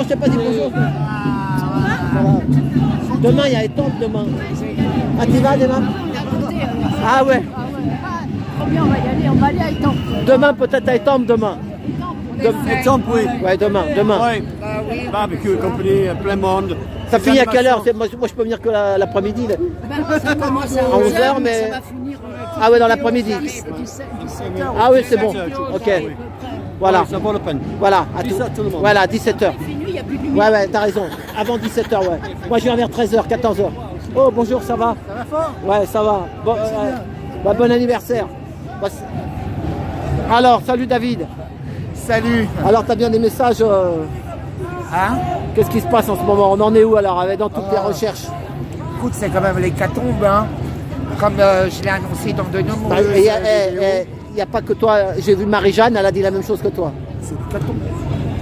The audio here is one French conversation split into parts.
bonjour, je t'ai pas dit bonjour. Ça va. Demain, il y a Étampes demain. Ah, tu vas demain? Ah ouais. Trop bien, on va aller à Étampes. Demain, peut-être à Étampes demain. Étampes, oui. Ouais, demain. Oui. Barbecue, compagnie, plein monde. Ça finit à quelle heure? Moi, je peux venir que l'après-midi. Ça commence à 11h, mais... ça va finir Ah ouais, dans l'après-midi. 17h. Ah oui, c'est bon. Ok. Voilà. Ça vaut la peine. Voilà. À 17h, tout le monde. Voilà, 17h. Il n'y a plus de lumière. Ouais, ouais, t'as raison. Avant 17h, ouais. Moi, je viens vers 13h, 14h. Oh, bonjour, ça va? Ça va fort? Ouais, ça va. Bon, bah, bon anniversaire. Bah, alors, salut David. Salut. Alors, t'as bien des messages Hein? Qu'est-ce qui se passe en ce moment? On en est où alors dans toutes les recherches? Écoute, c'est quand même l'hécatombe, hein. Comme je l'ai annoncé dans de nombreuses Il n'y a pas que toi. J'ai vu Marie-Jeanne, elle a dit la même chose que toi. C'est l'hécatombe.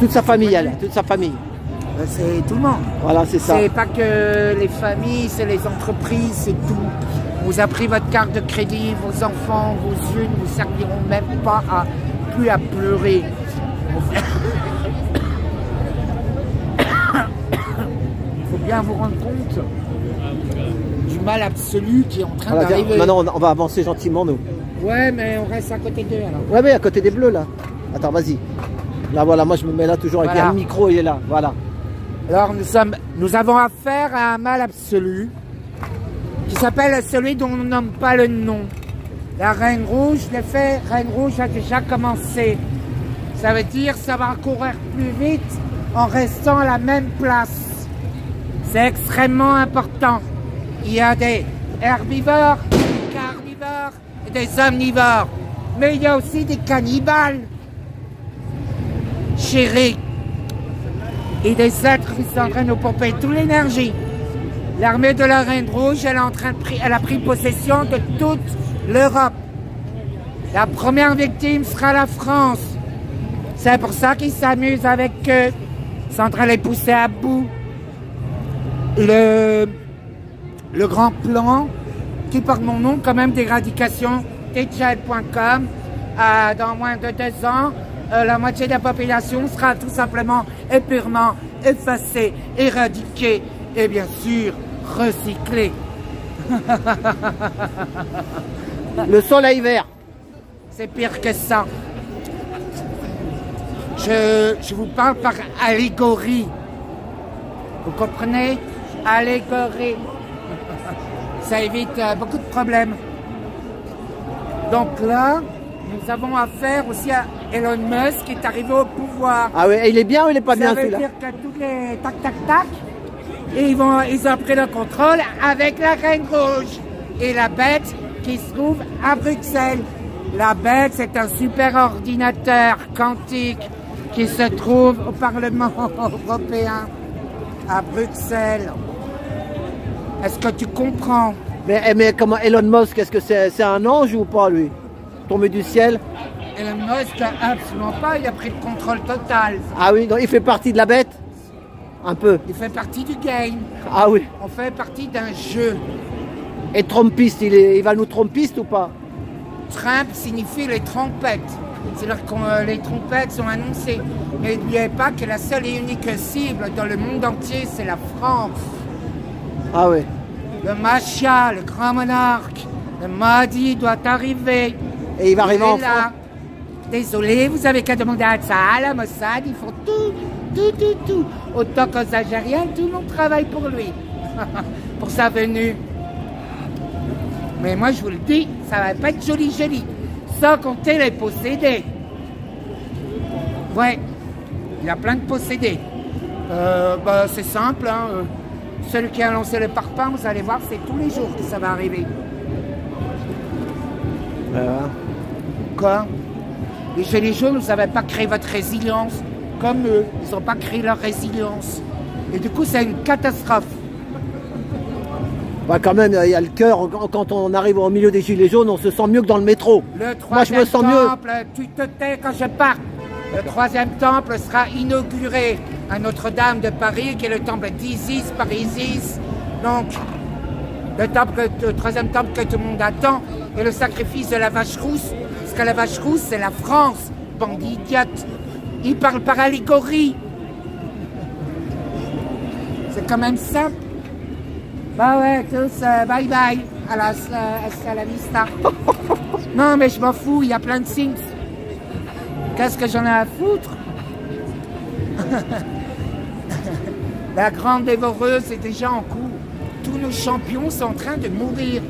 Toute sa famille, elle. Toute sa famille. C'est tout le monde. Voilà, c'est ça. C'est pas que les familles, c'est les entreprises, c'est tout. On vous a pris votre carte de crédit, vos enfants, vos yeux ne vous serviront même pas plus à pleurer. Il faut bien vous rendre compte du mal absolu qui est en train d'arriver. Maintenant, on va avancer gentiment, nous. Ouais, mais on reste à côté d'eux alors. Ouais, mais à côté des bleus, là. Attends, vas-y. Là, voilà, moi, je me mets là toujours avec un micro, il est là. Voilà. Alors, nous avons affaire à un mal absolu qui s'appelle celui dont on ne nomme pas le nom. La Reine Rouge, l'effet Reine Rouge a déjà commencé. Ça veut dire que ça va courir plus vite en restant à la même place. C'est extrêmement important. Il y a des herbivores, des carnivores et des omnivores. Mais il y a aussi des cannibales, chéris. Et des êtres qui sont en train de nous pomper toute l'énergie. L'armée de la Reine Rouge, elle a pris possession de toute l'Europe. La première victime sera la France. C'est pour ça qu'ils s'amusent avec eux. Ils sont en train de les pousser à bout. Le grand plan, qui porte mon nom quand même, d'éradication, tgl.com, dans moins de 2 ans, la moitié de la population sera tout simplement et purement effacée, éradiquée et bien sûr recyclée. Le soleil vert. C'est pire que ça. Je vous parle par allégorie. Vous comprenez? Allégorie. Ça évite beaucoup de problèmes. Donc là, nous avons affaire aussi à Elon Musk qui est arrivé au pouvoir. Ah ouais, il est bien ou il est pas bien celui-là? Ça veut dire que tous les tac, et ils ont pris le contrôle avec la Reine Rouge et la bête qui se trouve à Bruxelles. La bête, c'est un super ordinateur quantique qui se trouve au Parlement européen à Bruxelles. Est-ce que tu comprends? Mais comment Elon Musk, est-ce que c'est un ange ou pas lui? Tombé du ciel? Elon Musk, absolument pas, il a pris le contrôle total. Ah oui, donc il fait partie de la bête? Un peu. Il fait partie du game. Ah oui. On fait partie d'un jeu. Et Trumpiste, il va nous Trumpiste ou pas? Trump signifie les trompettes. C'est-à-dire que les trompettes sont annoncées. Mais n'oubliez pas que la seule et unique cible dans le monde entier, c'est la France. Ah oui. Le Machia, le grand monarque, le Mahdi doit arriver. Et il va arriver en là. France. Désolé, vous avez qu'à demander à ça, la Mossad, ils font tout. Autant qu'aux Algériens, tout le monde travaille pour lui. Pour sa venue. Mais moi, je vous le dis, ça va pas être joli. Sans compter les possédés. Ouais, il y a plein de possédés. C'est simple, hein. Celui qui a lancé le parpaing, vous allez voir, c'est tous les jours que ça va arriver. Quoi? Les Gilets jaunes, vous n'avez pas créé votre résilience comme eux. Ils n'ont pas créé leur résilience. Et du coup, c'est une catastrophe. Bah quand même, il y a le cœur, quand on arrive au milieu des Gilets jaunes, on se sent mieux que dans le métro. Moi, je me sens temple, tu te tais quand je parle. Le 3e temple sera inauguré à Notre-Dame de Paris, qui est le temple d'Isis par Isis. Donc, le 3e temple que tout le monde attend, et le sacrifice de la vache rousse. Parce que la vache rousse, c'est la France, bande d'idiotes. Ils parlent par allégorie. C'est quand même simple. Bah ouais, tous, bye bye. Hasta la vista. Non, mais je m'en fous, il y a plein de signes. Qu'est-ce que j'en ai à foutre? La grande dévoreuse est déjà en cours. Tous nos champions sont en train de mourir.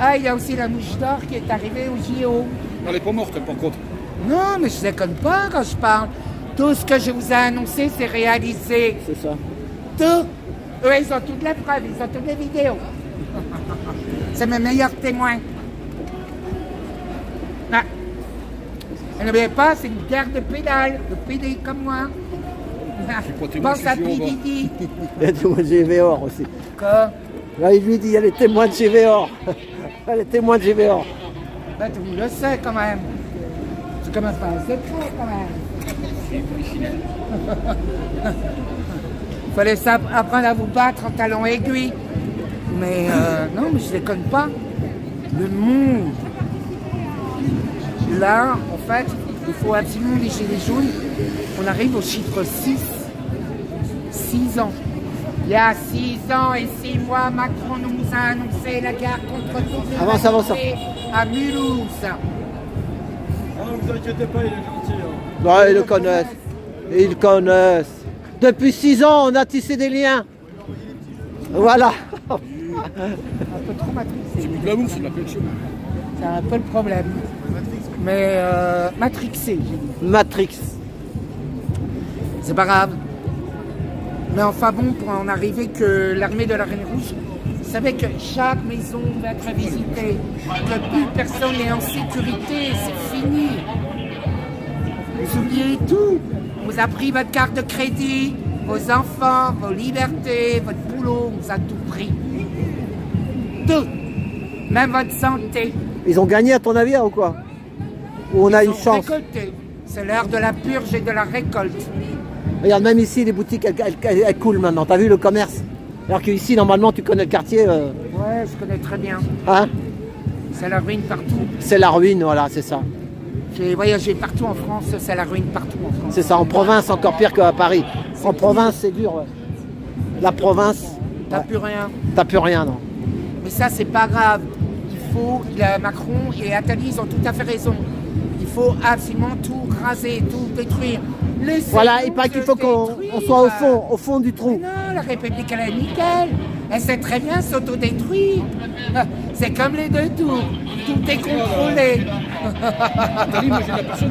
Ah, il y a aussi la mouche d'or qui est arrivée au JO. Elle n'est pas morte, par contre. Non, mais je déconne pas quand je parle. Tout ce que je vous ai annoncé, c'est réalisé. C'est ça. Tout. Eux, ils ont toutes les preuves, ils ont toutes les vidéos. C'est mes meilleurs témoins. Ah. Et n'oubliez pas, c'est une guerre de pédales. Le PD comme moi. Pense à PDD. Il y a des témoins de GVOR aussi. Quoi? Là, il lui dit, il y a les témoins de GVOR. Il y a les témoins de GVOR. Ben, tout le monde le sait quand même. Tu commences par un secret quand même. Il fallait apprendre à vous battre en talons aiguilles. Mais non, mais je déconne pas. Le monde. Là, en fait, il faut absolument les gilets jaunes. On arrive au chiffre 6. 6 ans. Il y a 6 ans et 6 mois, Macron nous a annoncé la guerre contre toutes les Avance. à Mulhouse. Ah, vous inquiétez pas, il est gentil. Hein. Ouais, ils le connaissent. Ils connaissent. Depuis 6 ans, on a tissé des liens. Voilà. Un peu trop matrixé. C'est du glamour, c'est de la culture. C'est un peu le problème. Mais matrixé, j'ai dit. Matrix. C'est pas grave. Mais enfin bon, pour en arriver que l'armée de la Reine Rouge, vous savez que chaque maison va être visitée, que plus personne n'est en sécurité, c'est fini. Vous oubliez tout. On vous a pris votre carte de crédit, vos enfants, vos libertés, votre boulot, on vous a tout pris. Tout. Même votre santé. Ils ont gagné à ton avis ou quoi? Ou on a Ils une ont chance? récolté. C'est l'heure de la purge et de la récolte. Regarde, même ici, les boutiques, elles coulent maintenant. T'as vu le commerce? Alors qu'ici, normalement, tu connais le quartier. Ouais, je connais très bien. Hein? C'est la ruine partout. C'est la ruine, voilà, c'est ça. J'ai voyagé partout en France, c'est la ruine partout en France. C'est ça, en province, encore pire qu'à Paris. En province, c'est dur, ouais. La province, T'as ouais. plus rien. T'as plus rien, non. Mais ça, c'est pas grave. Macron et Attali, ils ont tout à fait raison. Il faut absolument tout raser, tout détruire. Voilà, il paraît qu'il faut qu'on soit au fond du trou. Mais non, la République, elle est nickel. Elle sait très bien s'autodétruire. C'est comme les deux tours. Tout est contrôlé. Attali, moi j'ai l'impression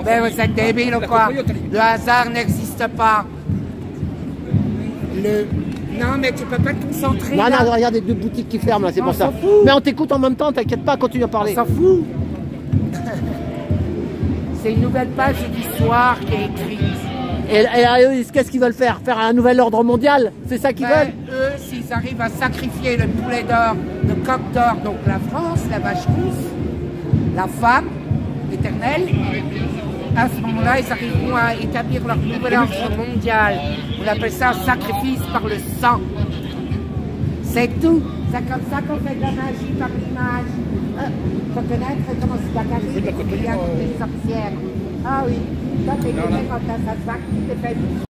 Mais vous êtes débile ou quoi? Le hasard n'existe pas. Non, mais tu peux pas te concentrer. Non, là. non, regarde les deux boutiques qui ferment, là, c'est On pour ça. s'en fout. Mais on t'écoute en même temps, t'inquiète pas, continue à parler. On s'en fout. C'est une nouvelle page d'histoire qui est écrite. Et eux, qu'est-ce qu'ils veulent faire? Faire un nouvel ordre mondial? C'est ça qu'ils veulent? Eux, s'ils arrivent à sacrifier le poulet d'or, le coq d'or, donc la France, la vache rousse, la femme éternelle, à ce moment-là, ils arriveront à établir leur nouvel ordre mondial. On appelle ça un sacrifice par le sang. C'est tout. C'est comme ça qu'on fait de la magie par l'image. Faut connaître comment se bagarrer les sorcières. Ah oui, toi t'es quand ça se va, tu t'es fait